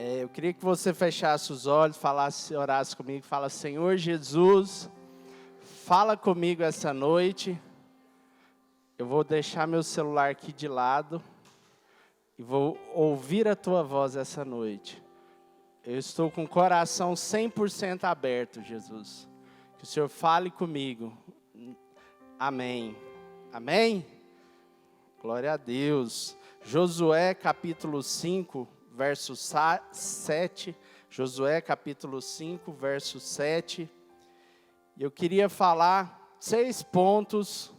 Eu queria que você fechasse os olhos, orasse comigo, fala: Senhor Jesus, fala comigo essa noite. Eu vou deixar meu celular aqui de lado e vou ouvir a tua voz essa noite. Eu estou com o coração 100% aberto, Jesus. Que o Senhor fale comigo. Amém. Amém? Glória a Deus. Josué capítulo 5, verso 7. Josué capítulo 5, verso 7. Eu queria falar 6 pontos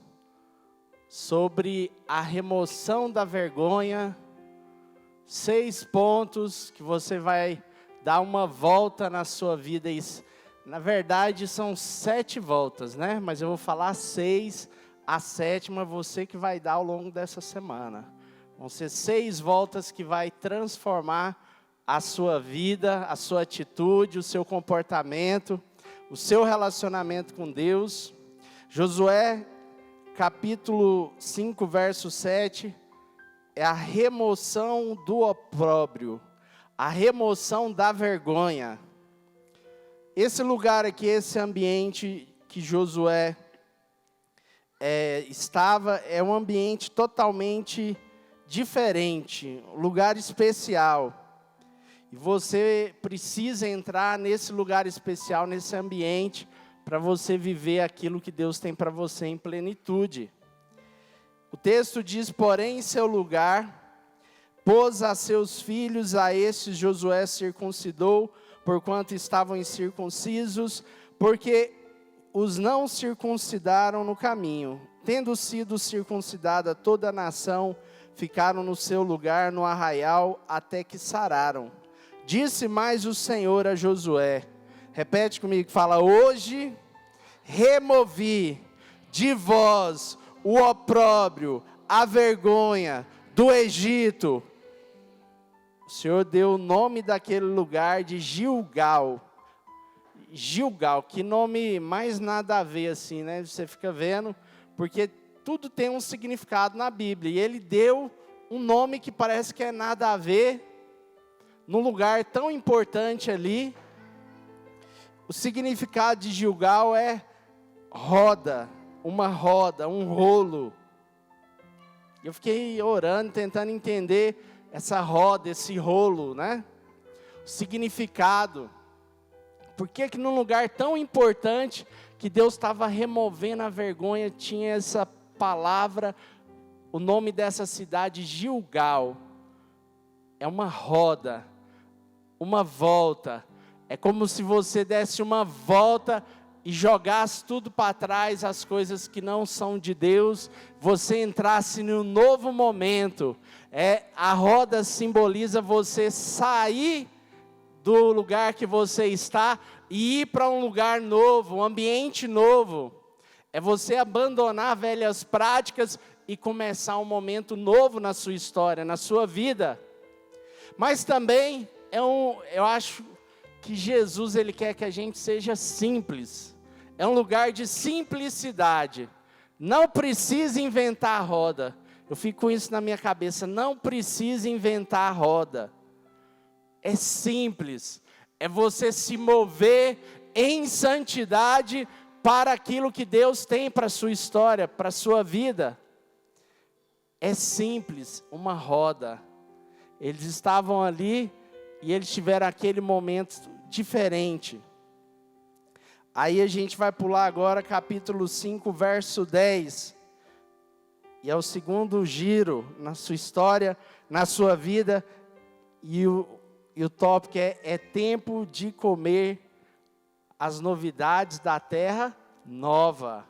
sobre a remoção da vergonha. 6 pontos que você vai dar uma volta na sua vida. Na verdade, são 7 voltas, né? Mas eu vou falar 6, a 7ª você que vai dar ao longo dessa semana. Vão ser 6 voltas que vai transformar a sua vida, a sua atitude, o seu comportamento, o seu relacionamento com Deus. Josué, capítulo 5, verso 7, é a remoção do opróbrio, a remoção da vergonha. Esse lugar aqui, esse ambiente que Josué estava, é um ambiente totalmente diferente, um lugar especial. E você precisa entrar nesse lugar especial, nesse ambiente, para você viver aquilo que Deus tem para você em plenitude. O texto diz: porém, em seu lugar, pôs a seus filhos, a estes Josué circuncidou, porquanto estavam incircuncisos, porque os não circuncidaram no caminho. Tendo sido circuncidada toda a nação, ficaram no seu lugar no arraial, até que sararam. Disse mais o Senhor a Josué, repete comigo, fala: hoje removi de vós o opróbrio, a vergonha do Egito. O Senhor deu o nome daquele lugar de Gilgal. Gilgal, que nome mais nada a ver assim, né? Você fica vendo, porque tudo tem um significado na Bíblia. E ele deu um nome que parece que é nada a ver, num lugar tão importante ali. O significado de Gilgal é roda, uma roda, um rolo. Eu fiquei orando, tentando entender essa roda, esse rolo, né? O significado. Por que num lugar tão importante, que Deus estava removendo a vergonha, tinha essa palavra, o nome dessa cidade, Gilgal. É uma roda, uma volta. É como se você desse uma volta e jogasse tudo para trás, as coisas que não são de Deus, você entrasse num novo momento. A roda simboliza você sair do lugar que você está e ir para um lugar novo, um ambiente novo. É você abandonar velhas práticas e começar um momento novo na sua história, na sua vida. Mas também eu acho que Jesus, ele quer que a gente seja simples. É um lugar de simplicidade. Não precisa inventar a roda. Eu fico com isso na minha cabeça. Não precisa inventar a roda. É simples. É você se mover em santidade para aquilo que Deus tem para a sua história, para a sua vida. É simples, uma roda. Eles estavam ali e eles tiveram aquele momento diferente. Aí a gente vai pular agora capítulo 5, verso 10. E é o segundo giro na sua história, na sua vida. E o tópico é tempo de comer as novidades da terra nova.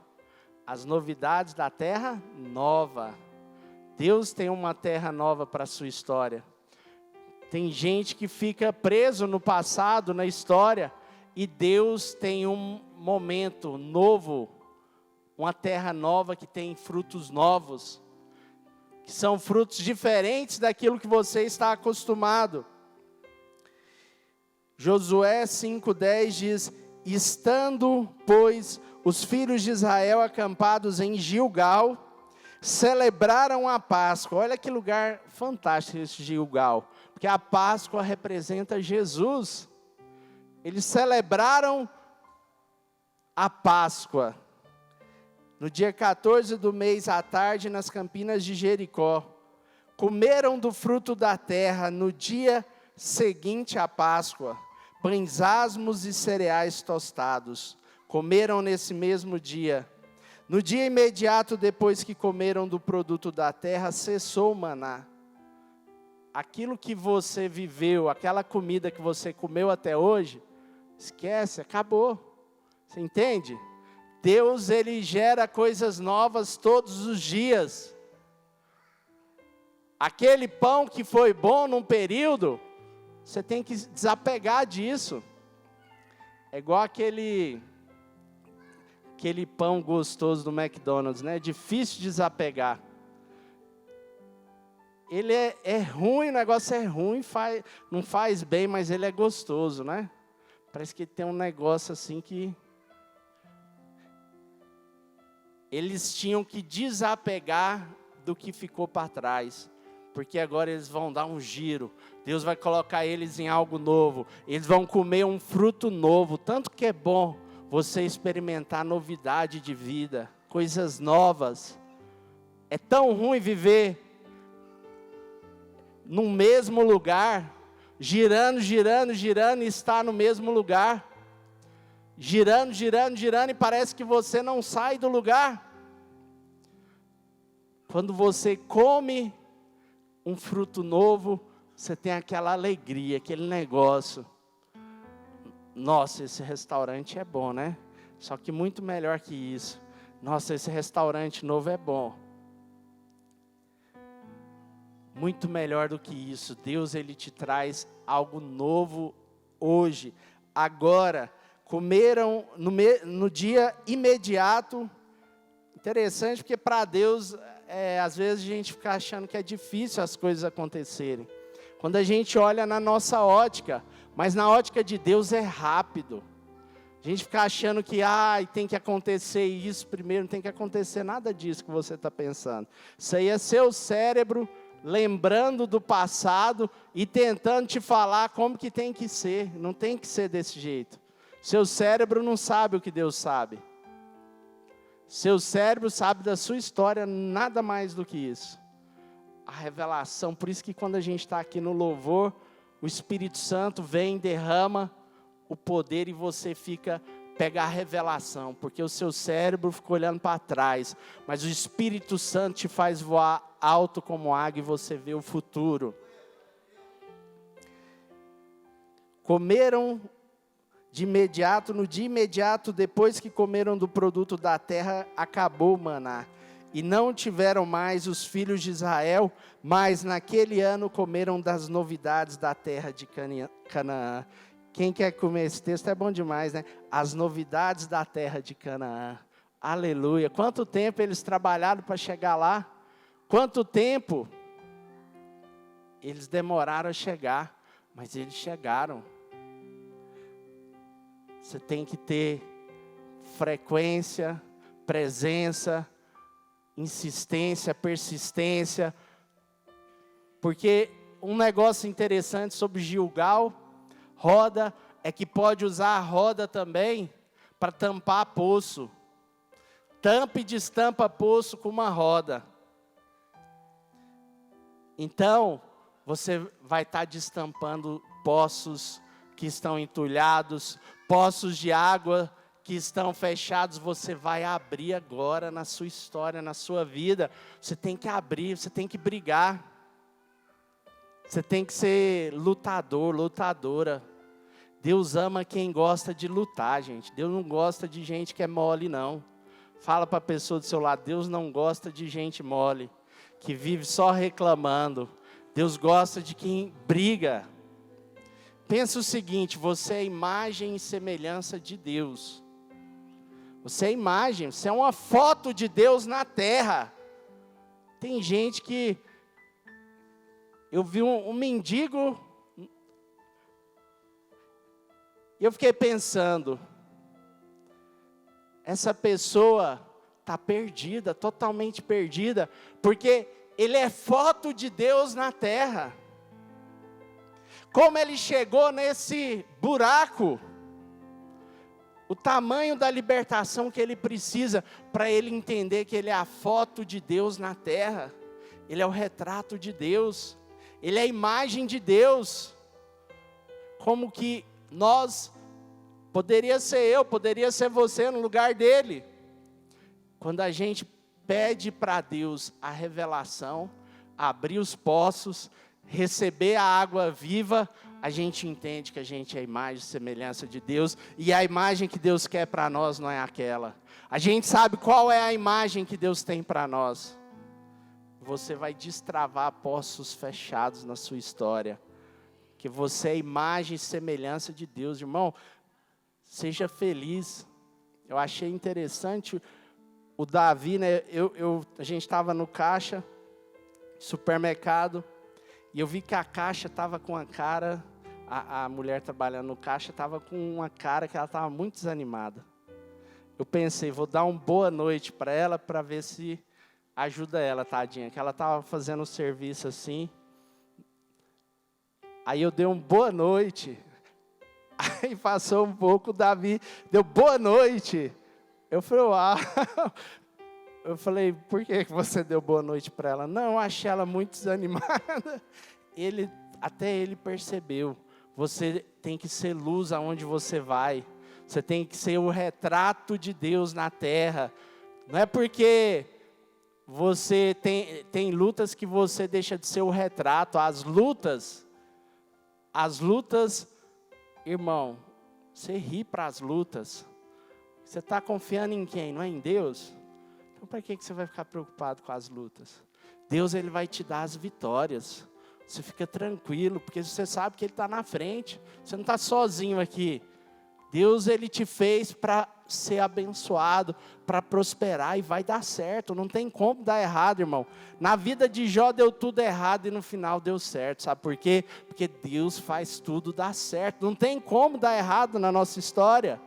As novidades da terra nova. Deus tem uma terra nova para a sua história. Tem gente que fica preso no passado, na história, e Deus tem um momento novo, uma terra nova que tem frutos novos, que são frutos diferentes daquilo que você está acostumado. Josué 5,10 diz: estando, pois, os filhos de Israel acampados em Gilgal, celebraram a Páscoa. Olha que lugar fantástico esse Gilgal. Porque a Páscoa representa Jesus. Eles celebraram a Páscoa no dia 14 do mês à tarde, nas campinas de Jericó. Comeram do fruto da terra no dia seguinte à Páscoa, pães asmos e cereais tostados. Comeram nesse mesmo dia. No dia imediato depois que comeram do produto da terra, cessou o maná. Aquilo que você viveu, aquela comida que você comeu até hoje, esquece, acabou. Você entende? Deus, Ele gera coisas novas todos os dias. Aquele pão que foi bom num período, você tem que desapegar disso. É igual aquele pão gostoso do McDonald's, né? É difícil de desapegar. Ele é ruim, o negócio é ruim, não faz bem, mas ele é gostoso, né? Parece que tem um negócio assim que... Eles tinham que desapegar do que ficou para trás, porque agora eles vão dar um giro. Deus vai colocar eles em algo novo. Eles vão comer um fruto novo. Tanto que é bom você experimentar novidade de vida, coisas novas. É tão ruim viver no mesmo lugar, girando e estar no mesmo lugar. Girando, e parece que você não sai do lugar. Quando você come um fruto novo, você tem aquela alegria, aquele negócio. Nossa, esse restaurante é bom, né? Só que muito melhor que isso. Nossa, esse restaurante novo é bom. Muito melhor do que isso. Deus, Ele te traz algo novo hoje, agora. Comeram no dia imediato. Interessante, porque para Deus, às vezes a gente fica achando que é difícil as coisas acontecerem. Quando a gente olha na nossa ótica, mas na ótica de Deus é rápido. A gente fica achando que tem que acontecer isso primeiro, não tem que acontecer nada disso que você está pensando. Isso aí é seu cérebro lembrando do passado e tentando te falar como que tem que ser. Não tem que ser desse jeito. Seu cérebro não sabe o que Deus sabe. Seu cérebro sabe da sua história, nada mais do que isso. A revelação, por isso que quando a gente está aqui no louvor, o Espírito Santo vem, derrama o poder e você pega a revelação, porque o seu cérebro fica olhando para trás, mas o Espírito Santo te faz voar alto como águia e você vê o futuro. Comeram de imediato, no dia imediato, depois que comeram do produto da terra, acabou o maná. E não tiveram mais os filhos de Israel, mas naquele ano comeram das novidades da terra de Canaã. Quem quer comer esse texto é bom demais, né? As novidades da terra de Canaã. Aleluia. Quanto tempo eles trabalharam para chegar lá? Quanto tempo eles demoraram a chegar, mas eles chegaram. Você tem que ter frequência, presença, insistência, persistência. Porque um negócio interessante sobre Gilgal, roda, é que pode usar a roda também para tampar poço. Tampa e destampa poço com uma roda. Então, você vai estar destampando poços que estão entulhados, poços de água que estão fechados, você vai abrir agora na sua história, na sua vida. Você tem que abrir, você tem que brigar. Você tem que ser lutador, lutadora. Deus ama quem gosta de lutar, gente. Deus não gosta de gente que é mole, não. Fala para a pessoa do seu lado, Deus não gosta de gente mole, que vive só reclamando. Deus gosta de quem briga. Pensa o seguinte, você é imagem e semelhança de Deus. Você é imagem, você é uma foto de Deus na terra. Tem gente que... Eu vi um mendigo, e eu fiquei pensando, essa pessoa está perdida, totalmente perdida, porque ele é foto de Deus na terra. como ele chegou nesse buraco, o tamanho da libertação que ele precisa para ele entender que ele é a foto de Deus na terra, ele é o retrato de Deus, ele é a imagem de Deus. Como que nós, poderia ser eu, poderia ser você no lugar dele. Quando a gente pede para Deus a revelação, abrir os poços, receber a água viva, a gente entende que a gente é a imagem e semelhança de Deus, e a imagem que Deus quer para nós não é aquela. A gente sabe qual é a imagem que Deus tem para nós. Você vai destravar poços fechados na sua história, que você é a imagem e semelhança de Deus. Irmão, seja feliz. Eu achei interessante o Davi, né? A gente estava no caixa, supermercado, e eu vi que a caixa estava com a cara, a mulher trabalhando no caixa estava com uma cara que ela estava muito desanimada. Eu pensei, vou dar uma boa noite para ela, para ver se ajuda ela, tadinha, que ela estava fazendo o serviço assim. Aí eu dei uma boa noite, aí passou um pouco, o Davi deu boa noite. Eu falei, uau. Eu falei, por que você deu boa noite para ela? Não, eu achei ela muito desanimada. Até ele percebeu, você tem que ser luz aonde você vai. Você tem que ser o retrato de Deus na terra. Não é porque você tem lutas que você deixa de ser o retrato. As lutas, irmão, você ri para as lutas. Você está confiando em quem? Não é em Deus? Então, para que você vai ficar preocupado com as lutas? Deus, ele vai te dar as vitórias. Você fica tranquilo, porque você sabe que ele está na frente. Você não está sozinho aqui. Deus, ele te fez para ser abençoado, para prosperar, e vai dar certo. Não tem como dar errado, irmão. Na vida de Jó deu tudo errado e no final deu certo. Sabe por quê? Porque Deus faz tudo dar certo. Não tem como dar errado na nossa história.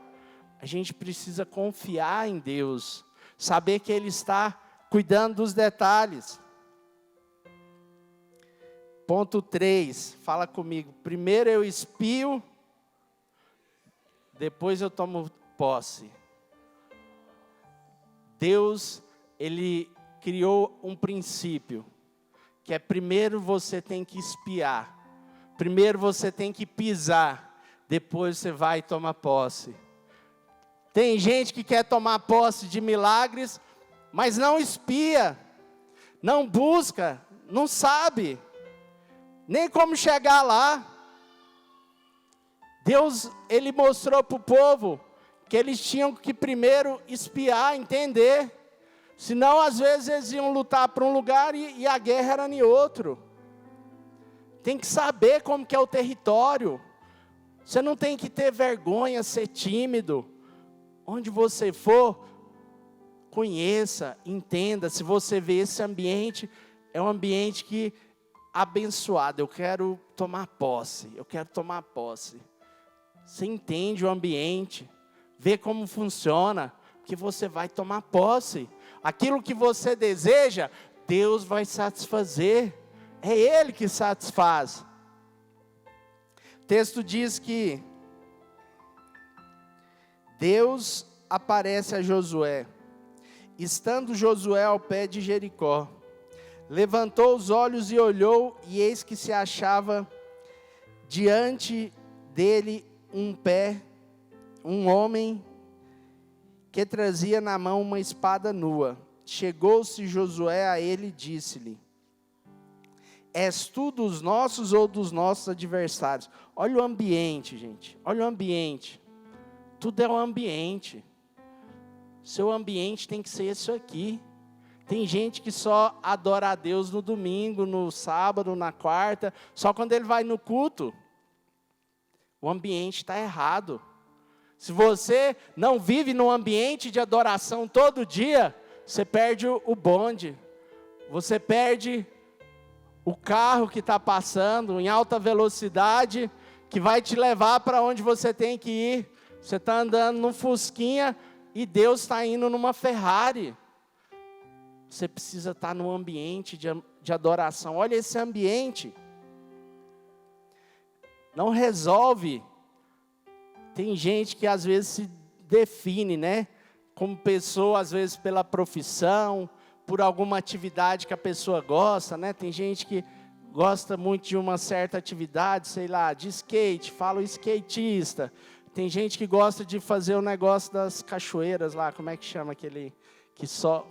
A gente precisa confiar em Deus, saber que Ele está cuidando dos detalhes. Ponto 3, fala comigo. Primeiro eu espio, depois eu tomo posse. Deus, Ele criou um princípio, que é primeiro você tem que espiar, primeiro você tem que pisar, depois você vai e toma posse. Tem gente que quer tomar posse de milagres, mas não espia, não busca, não sabe nem como chegar lá. Deus, Ele mostrou para o povo que eles tinham que primeiro espiar, entender. Senão, às vezes, eles iam lutar para um lugar e a guerra era em outro. Tem que saber como que é o território. Você não tem que ter vergonha, ser tímido. Onde você for, conheça, entenda. Se você vê esse ambiente, é um ambiente que abençoado. Eu quero tomar posse. Você entende o ambiente, vê como funciona, que você vai tomar posse. Aquilo que você deseja, Deus vai satisfazer. É Ele que satisfaz. O texto diz que Deus aparece a Josué. Estando Josué ao pé de Jericó, levantou os olhos e olhou, e eis que se achava diante dele um homem que trazia na mão uma espada nua. Chegou-se Josué a ele e disse-lhe: És tu dos nossos ou dos nossos adversários? Olha o ambiente, gente, olha o ambiente. Tudo é o ambiente. Seu ambiente tem que ser isso aqui. Tem gente que só adora a Deus no domingo, no sábado, na quarta, só quando ele vai no culto. O ambiente está errado. Se você não vive num ambiente de adoração todo dia, você perde o bonde. Você perde o carro que está passando em alta velocidade, que vai te levar para onde você tem que ir. Você está andando num Fusquinha e Deus está indo numa Ferrari. Você precisa estar num ambiente de adoração. Olha esse ambiente. não resolve. Tem gente que às vezes se define, né, como pessoa, às vezes pela profissão, por alguma atividade que a pessoa gosta, né? Tem gente que gosta muito de uma certa atividade, sei lá, de skate, fala o skatista. Tem gente que gosta de fazer o negócio das cachoeiras lá, como é que chama aquele que só...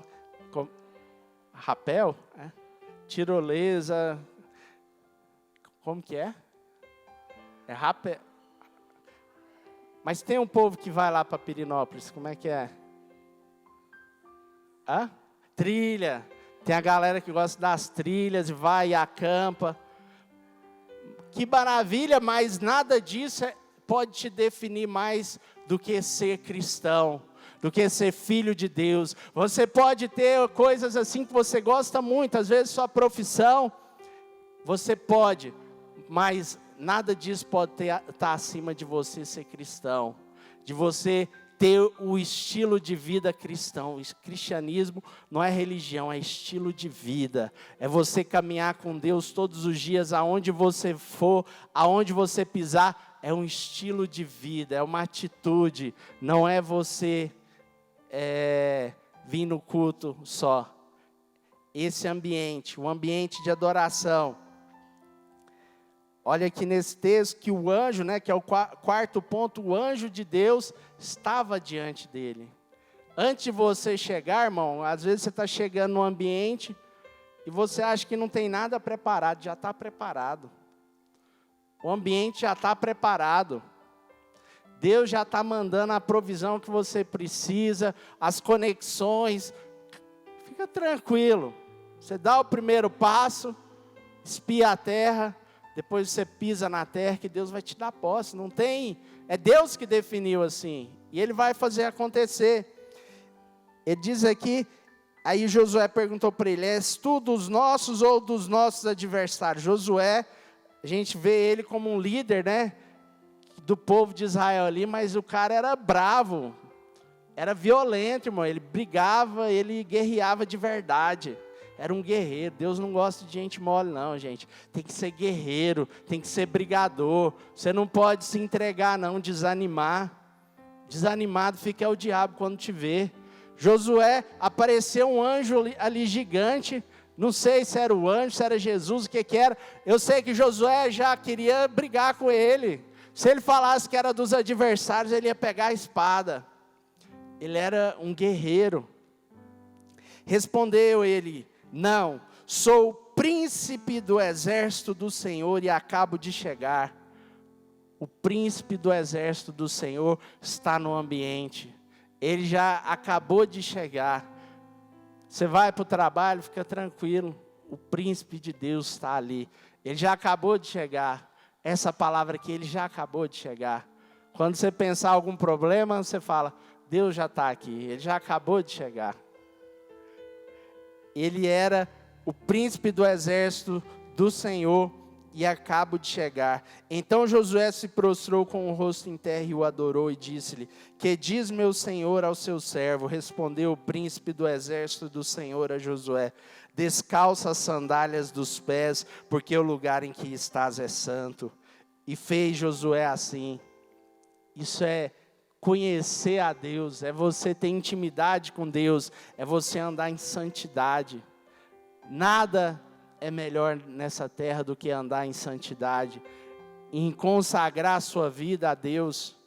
rapel? É? Tirolesa... Como que é? É rapel... Mas tem um povo que vai lá para Pirinópolis, como é que é? Hã? Trilha. Tem a galera que gosta das trilhas, vai e acampa. Que maravilha, mas nada disso pode te definir mais do que ser cristão, do que ser filho de Deus. Você pode ter coisas assim que você gosta muito, às vezes sua profissão, você pode, mas nada disso pode estar acima de você ser cristão, de você ter o estilo de vida cristão. O cristianismo não é religião, é estilo de vida. É você caminhar com Deus todos os dias, aonde você for, aonde você pisar, é um estilo de vida, é uma atitude. Não é você vir no culto só. Esse ambiente, um ambiente de adoração. Olha aqui nesse texto que o anjo, né, que é o quarto ponto, o anjo de Deus estava diante dele. Antes de você chegar, irmão, às vezes você está chegando no ambiente e você acha que não tem nada preparado, já está preparado. O ambiente já está preparado. Deus já está mandando a provisão que você precisa, as conexões. Fica tranquilo. Você dá o primeiro passo, espia a terra. Depois você pisa na terra que Deus vai te dar posse. Não tem, é Deus que definiu assim. E Ele vai fazer acontecer. Ele diz aqui, aí Josué perguntou para ele, és tu dos nossos ou dos nossos adversários? Josué, a gente vê ele como um líder, né, do povo de Israel ali, mas o cara era bravo, era violento, irmão. Ele brigava, ele guerreava de verdade. Era um guerreiro. Deus não gosta de gente mole não, gente. Tem que ser guerreiro, tem que ser brigador. Você não pode se entregar não, desanimar. Desanimado fica o diabo quando te vê. Josué, apareceu um anjo ali gigante. Não sei se era o anjo, se era Jesus, o que era. Eu sei que Josué já queria brigar com ele. Se ele falasse que era dos adversários, ele ia pegar a espada. Ele era um guerreiro. Respondeu ele, não, sou o príncipe do exército do Senhor e acabo de chegar. O príncipe do exército do Senhor está no ambiente. Ele já acabou de chegar. Você vai para o trabalho, fica tranquilo. O príncipe de Deus está ali. Ele já acabou de chegar. Essa palavra aqui, ele já acabou de chegar. Quando você pensar algum problema, você fala, Deus já está aqui. Ele já acabou de chegar. Ele era o príncipe do exército do Senhor e acabo de chegar. Então Josué se prostrou com o rosto em terra e o adorou e disse-lhe, que diz meu senhor ao seu servo? Respondeu o príncipe do exército do Senhor a Josué, descalça as sandálias dos pés, porque o lugar em que estás é santo. E fez Josué assim. Isso é conhecer a Deus, é você ter intimidade com Deus, é você andar em santidade. Nada é melhor nessa terra do que andar em santidade, em consagrar a sua vida a Deus.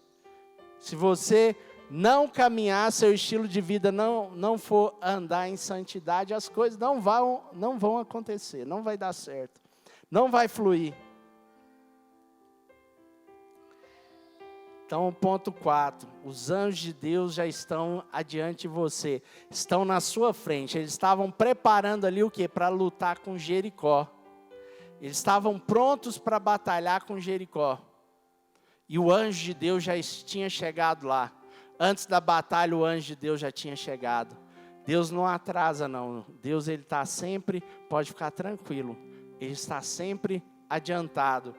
Se você não caminhar, seu estilo de vida não for andar em santidade, as coisas não vão acontecer, não vai dar certo, não vai fluir. Então, ponto 4, os anjos de Deus já estão adiante de você, estão na sua frente, eles estavam preparando ali o quê? Para lutar com Jericó, eles estavam prontos para batalhar com Jericó, e o anjo de Deus já tinha chegado lá, antes da batalha o anjo de Deus já tinha chegado. Deus não atrasa não, Deus ele está sempre, pode ficar tranquilo, ele está sempre adiantado.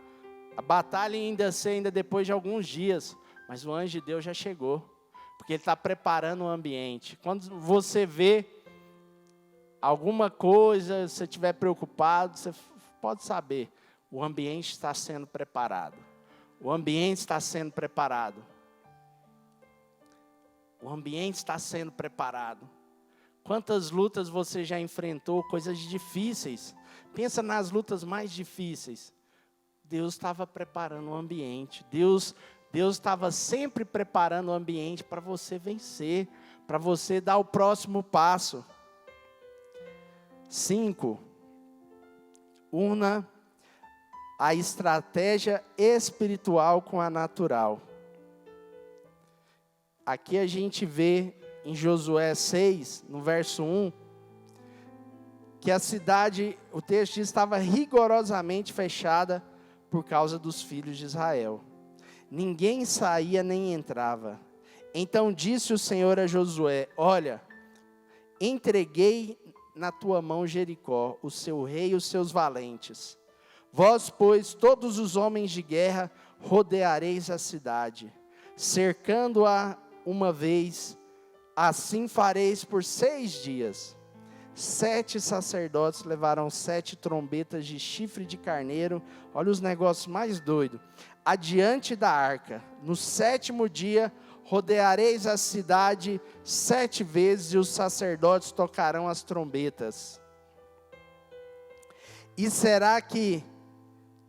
A batalha ainda depois de alguns dias, mas o anjo de Deus já chegou, porque ele está preparando o ambiente. Quando você vê alguma coisa, se você estiver preocupado, você pode saber, o ambiente está sendo preparado. O ambiente está sendo preparado. O ambiente está sendo preparado. Quantas lutas você já enfrentou, coisas difíceis. Pensa nas lutas mais difíceis. Deus estava preparando o ambiente. Deus estava sempre preparando o ambiente para você vencer, para você dar o próximo passo. 5. Una a estratégia espiritual com a natural. Aqui a gente vê em Josué 6, no verso 1, que a cidade, o texto diz, estava rigorosamente fechada por causa dos filhos de Israel. Ninguém saía nem entrava. Então disse o Senhor a Josué: olha, entreguei na tua mão Jericó, o seu rei e os seus valentes. Vós, pois, todos os homens de guerra, rodeareis a cidade, cercando-a uma vez. Assim fareis por 6 dias. 7 sacerdotes levarão 7 trombetas de chifre de carneiro. Olha os negócios mais doidos. Adiante da arca. No 7º dia, rodeareis a cidade 7 vezes, e os sacerdotes tocarão as trombetas. E será que,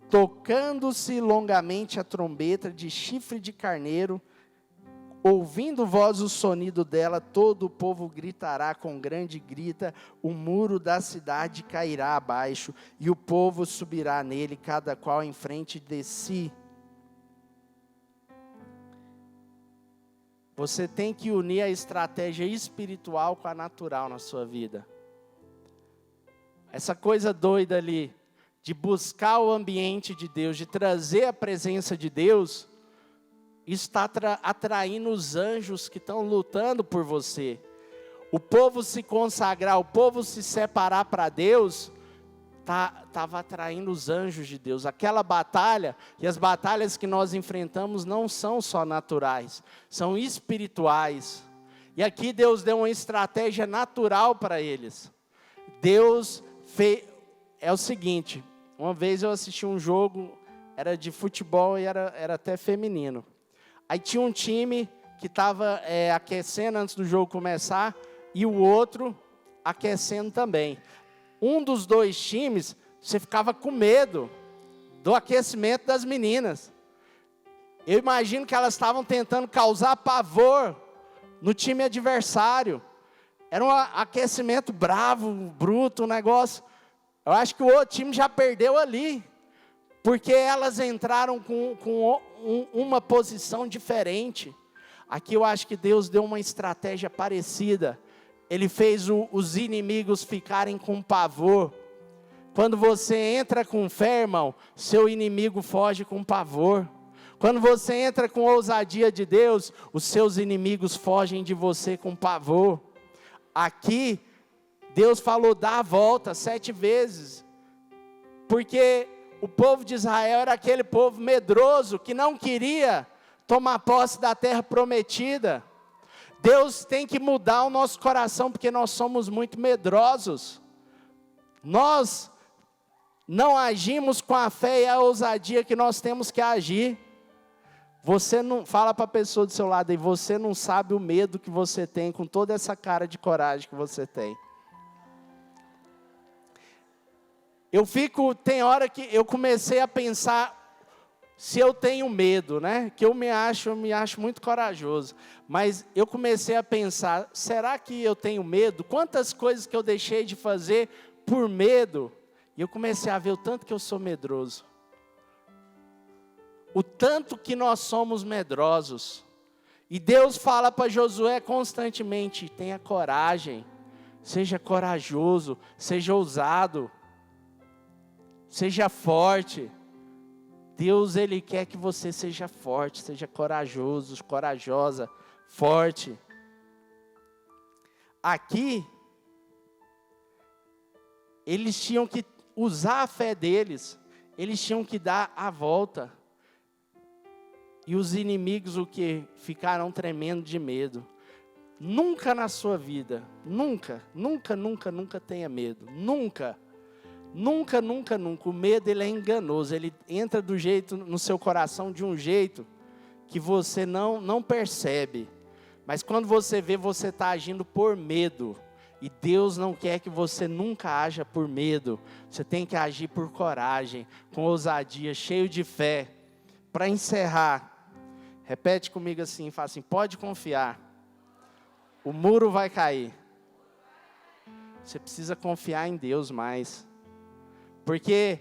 tocando-se longamente a trombeta de chifre de carneiro, ouvindo vós o sonido dela, todo o povo gritará com grande grita, o muro da cidade cairá abaixo, e o povo subirá nele, cada qual em frente de si. Você tem que unir a estratégia espiritual com a natural na sua vida. Essa coisa doida ali, de buscar o ambiente de Deus, de trazer a presença de Deus, está atraindo os anjos que estão lutando por você. O povo se consagrar, o povo se separar para Deus, estava atraindo os anjos de Deus. Aquela batalha, e as batalhas que nós enfrentamos não são só naturais, são espirituais. E aqui Deus deu uma estratégia natural para eles. Deus fez, é o seguinte, uma vez eu assisti um jogo, era de futebol e era até feminino. Aí tinha um time que estava aquecendo antes do jogo começar, e o outro aquecendo também. Um dos 2 times, você ficava com medo do aquecimento das meninas. Eu imagino que elas estavam tentando causar pavor no time adversário. Era um aquecimento bravo, bruto, um negócio. Eu acho que o outro time já perdeu ali, porque elas entraram com uma posição diferente. Aqui eu acho que Deus deu uma estratégia parecida. Ele fez os inimigos ficarem com pavor. Quando você entra com fé, irmão, seu inimigo foge com pavor. Quando você entra com ousadia de Deus, os seus inimigos fogem de você com pavor. Aqui, Deus falou, dá a volta 7 vezes. Porque o povo de Israel era aquele povo medroso, que não queria tomar posse da terra prometida. Deus tem que mudar o nosso coração, porque nós somos muito medrosos. Nós não agimos com a fé e a ousadia que nós temos que agir. Você não, fala para a pessoa do seu lado aí, você não sabe o medo que você tem com toda essa cara de coragem que você tem. Tem hora que eu comecei a pensar se eu tenho medo, né? Que eu me acho muito corajoso. Mas eu comecei a pensar, será que eu tenho medo? Quantas coisas que eu deixei de fazer por medo? E eu comecei a ver o tanto que eu sou medroso. O tanto que nós somos medrosos. E Deus fala para Josué constantemente, tenha coragem, seja corajoso, seja ousado, seja forte. Deus, Ele quer que você seja forte, seja corajoso, corajosa, forte. Aqui, eles tinham que usar a fé deles, eles tinham que dar a volta. E os inimigos, o que? Ficaram tremendo de medo. Nunca na sua vida, nunca tenha medo, nunca. Nunca, nunca, nunca. O medo, ele é enganoso. Ele entra no seu coração de um jeito que você não percebe. Mas quando você vê, você está agindo por medo. E Deus não quer que você nunca haja por medo. Você tem que agir por coragem, com ousadia, cheio de fé. Para encerrar, repete comigo assim, fala assim, pode confiar. O muro vai cair. Você precisa confiar em Deus mais. Porque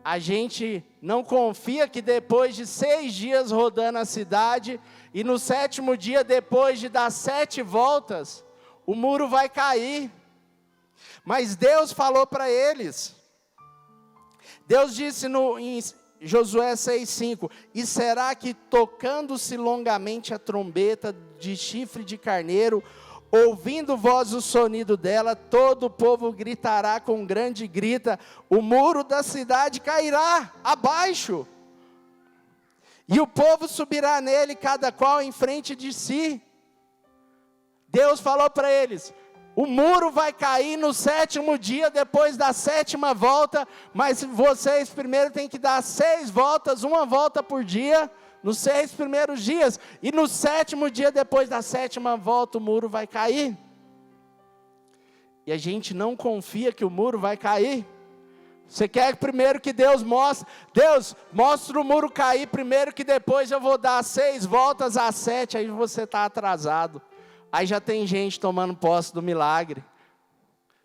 a gente não confia que depois de 6 dias rodando a cidade, e no 7º dia, depois de dar 7 voltas, o muro vai cair. Mas Deus falou para eles. Deus disse em Josué 6,5: e será que tocando-se longamente a trombeta de chifre de carneiro, ouvindo vós o sonido dela, todo o povo gritará com grande grita, o muro da cidade cairá abaixo, e o povo subirá nele, cada qual em frente de si. Deus falou para eles, o muro vai cair no 7º dia, depois da 7ª volta, mas vocês primeiro têm que dar 6 voltas, 1 volta por dia, nos 6 primeiros dias, e no 7º dia, depois da 7ª volta, o muro vai cair. E a gente não confia que o muro vai cair. Você quer primeiro que Deus mostre, Deus, mostra o muro cair primeiro, que depois eu vou dar 6 voltas a 7, aí você está atrasado. Aí já tem gente tomando posse do milagre.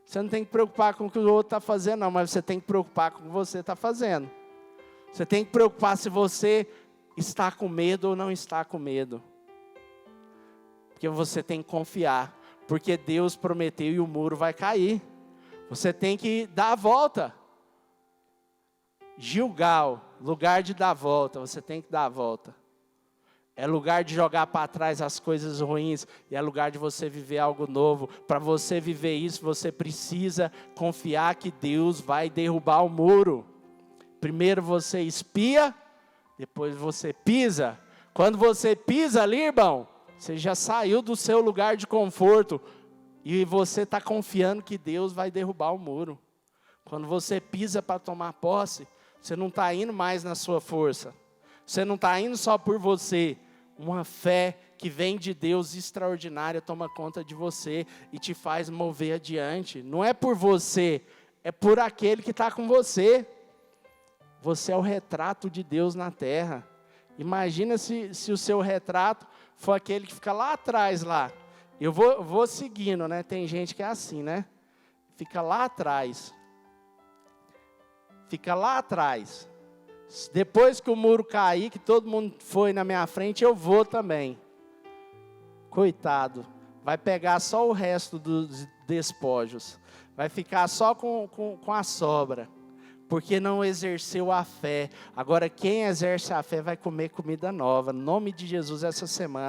Você não tem que preocupar com o que o outro está fazendo, não, mas você tem que preocupar com o que você está fazendo. Você tem que preocupar se você está com medo ou não está com medo. Porque você tem que confiar, porque Deus prometeu e o muro vai cair. Você tem que dar a volta. Gilgal, lugar de dar a volta, você tem que dar a volta. É lugar de jogar para trás as coisas ruins, e é lugar de você viver algo novo. Para você viver isso, você precisa confiar que Deus vai derrubar o muro. Primeiro você espia, depois você pisa. Quando você pisa ali, irmão, você já saiu do seu lugar de conforto, e você está confiando que Deus vai derrubar o muro. Quando você pisa para tomar posse, você não está indo mais na sua força. Você não está indo só por você. Uma fé que vem de Deus extraordinária toma conta de você e te faz mover adiante. Não é por você, é por aquele que está com você. Você é o retrato de Deus na terra. Imagina se o seu retrato for aquele que fica lá atrás, lá. Eu vou seguindo, né? Tem gente que é assim, né? Fica lá atrás. Fica lá atrás. Depois que o muro cair, que todo mundo foi na minha frente, eu vou também. Coitado. Vai pegar só o resto dos despojos. Vai ficar só com a sobra. Porque não exerceu a fé. Agora quem exerce a fé vai comer comida nova. Em nome de Jesus essa semana.